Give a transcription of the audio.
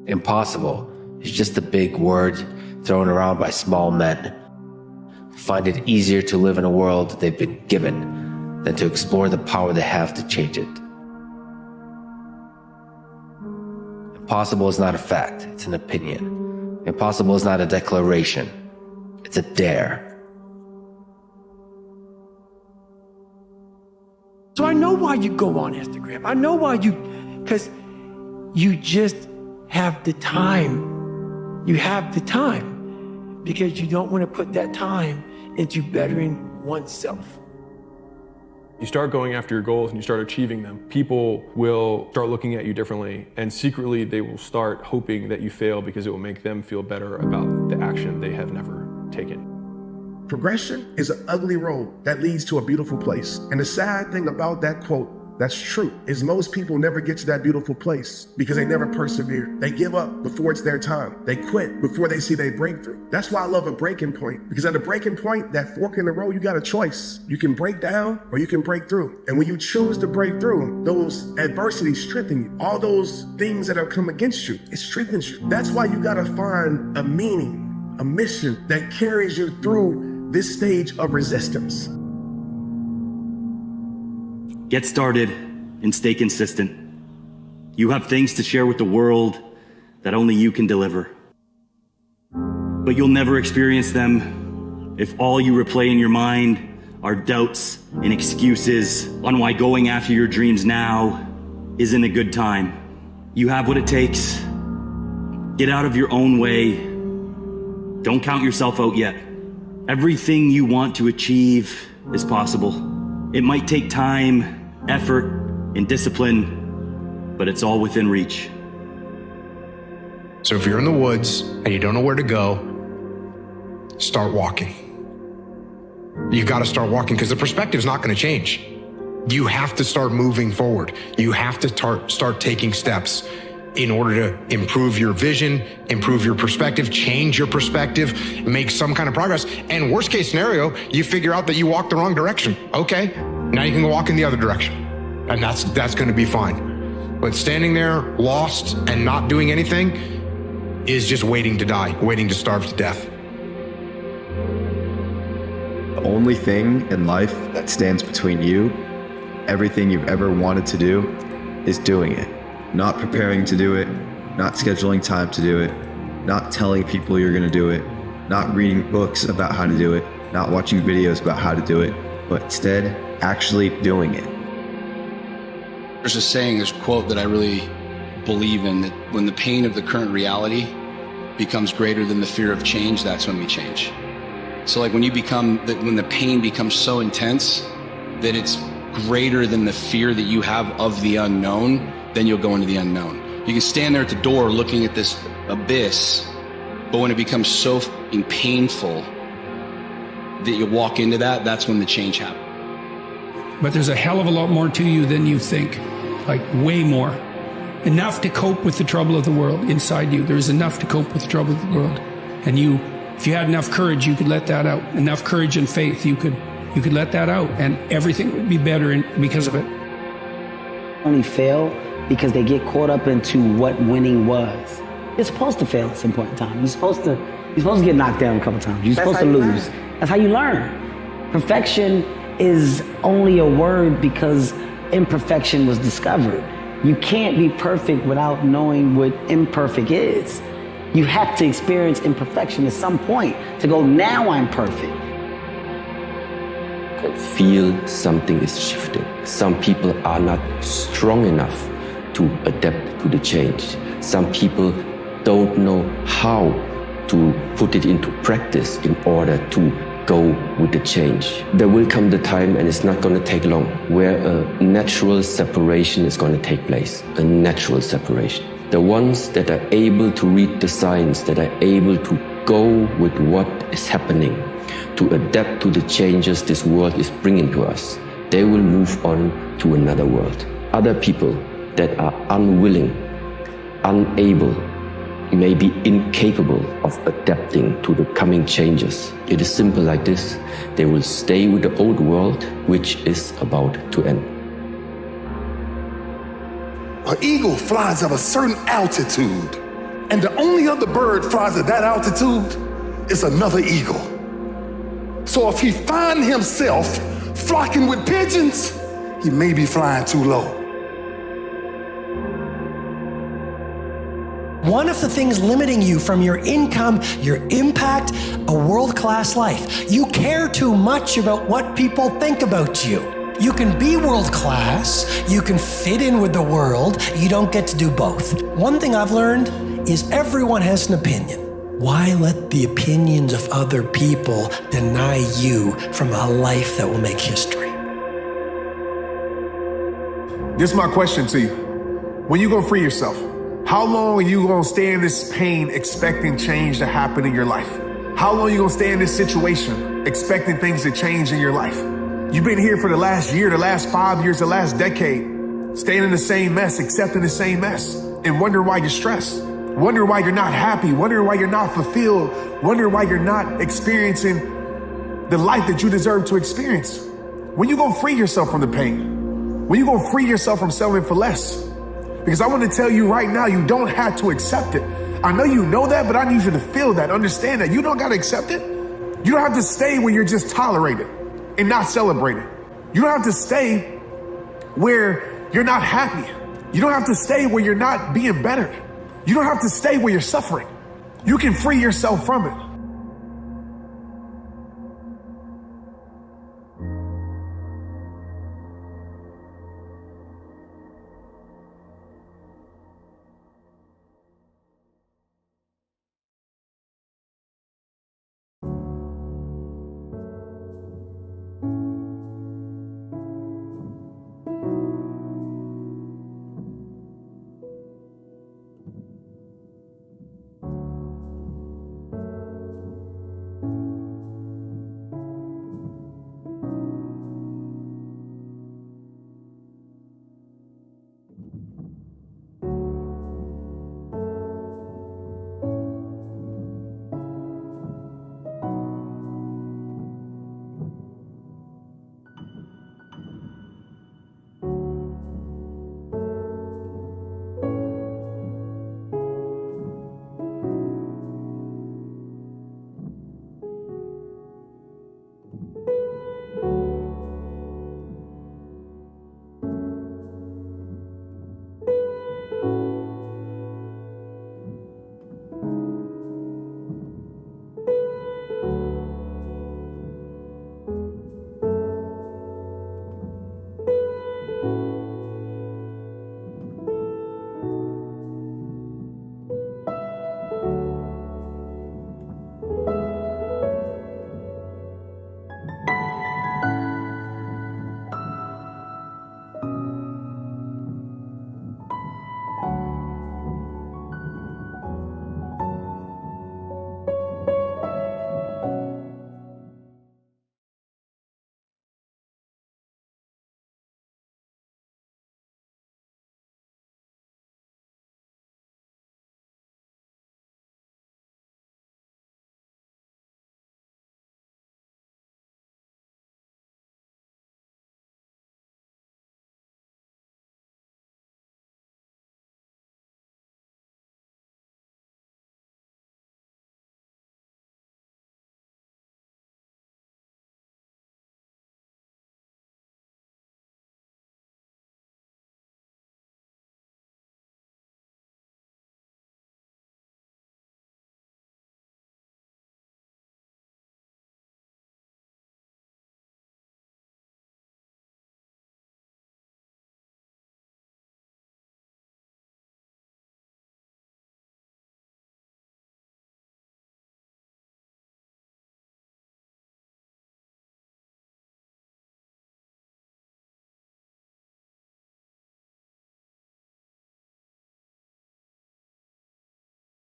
Impossible is just a big word thrown around by small men who find it easier to live in a world they've been given than to explore the power they have to change it. Impossible is not a fact, it's an opinion. Impossible is not a declaration, it's a dare. So I know why you go on Instagram. I know why because you just have the time. You have the time because you don't want to put that time into bettering oneself. You start going after your goals and you start achieving them, people will start looking at you differently, and secretly they will start hoping that you fail because it will make them feel better about the action they have never taken. Progression is an ugly road that leads to a beautiful place. And the sad thing about that quote that's true is most people never get to that beautiful place because they never persevere. They give up before it's their time. They quit before they see their breakthrough. That's why I love a breaking point, because at a breaking point, that fork in the road, you got a choice. You can break down or you can break through. And when you choose to break through, those adversities strengthen you. All those things that have come against you, it strengthens you. That's why you gotta find a meaning, a mission that carries you through this stage of resistance. Get started and stay consistent. You have things to share with the world that only you can deliver. But you'll never experience them if all you replay in your mind are doubts and excuses on why going after your dreams now isn't a good time. You have what it takes. Get out of your own way. Don't count yourself out yet. Everything you want to achieve is possible. It might take time, effort, and discipline, but it's all within reach. So if you're in the woods and you don't know where to go, start walking. You got to start walking because the perspective's not going to change. You have to start moving forward. You have to start taking steps in order to improve your vision, improve your perspective, change your perspective, make some kind of progress. And worst case scenario, you figure out that you walked the wrong direction. Okay, now you can walk in the other direction. And that's going to be fine. But standing there lost and not doing anything is just waiting to die, waiting to starve to death. The only thing in life that stands between you, everything you've ever wanted to do, is doing it. Not preparing to do it, not scheduling time to do it, not telling people you're gonna do it, not reading books about how to do it, not watching videos about how to do it, but instead actually doing it. There's a saying, this quote that I really believe in, that when the pain of the current reality becomes greater than the fear of change, that's when we change. So like when the pain becomes so intense that it's greater than the fear that you have of the unknown, then you'll go into the unknown. You can stand there at the door looking at this abyss, but when it becomes so painful that you walk into that's when the change happens. But there's a hell of a lot more to you than you think, like way more. Enough to cope with the trouble of the world inside you. There's enough to cope with the trouble of the world. And if you had enough courage, you could let that out. Enough courage and faith, you could let that out, and everything would be better because of it. Only fail because they get caught up into what winning was. You're supposed to fail at some point in time. You're supposed to get knocked down a couple times. You're supposed to lose. That's how you learn. Perfection is only a word because imperfection was discovered. You can't be perfect without knowing what imperfect is. You have to experience imperfection at some point to go, now I'm perfect. I can feel something is shifting. Some people are not strong enough to adapt to the change. Some people don't know how to put it into practice in order to go with the change. There will come the time, and it's not going to take long, where a natural separation is going to take place. A natural separation. The ones that are able to read the signs, that are able to go with what is happening, to adapt to the changes this world is bringing to us, they will move on to another world. Other people that are unwilling, unable, maybe incapable of adapting to the coming changes. It is simple like this. They will stay with the old world, which is about to end. An eagle flies at a certain altitude And the only other bird flies at that altitude is another eagle. So if he find himself flocking with pigeons, he may be flying too low. One of the things limiting you from your income, your impact, a world-class life. You care too much about what people think about you. You can be world-class, you can fit in with the world, you don't get to do both. One thing I've learned is everyone has an opinion. Why let the opinions of other people deny you from a life that will make history? This is my question to you. When you gonna free yourself, how long are you gonna stay in this pain expecting change to happen in your life? How long are you gonna stay in this situation expecting things to change in your life? You've been here for the last year, the last 5 years, the last decade, staying in the same mess, accepting the same mess, and wondering why you're stressed, wondering why you're not happy, wondering why you're not fulfilled, wondering why you're not experiencing the life that you deserve to experience. When you gonna free yourself from the pain? When you gonna free yourself from settling for less? Because I want to tell you right now, you don't have to accept it. I know you know that, but I need you to feel that, understand that. You don't got to accept it. You don't have to stay where you're just tolerated and not celebrated. You don't have to stay where you're not happy. You don't have to stay where you're not being bettered. You don't have to stay where you're suffering. You can free yourself from it.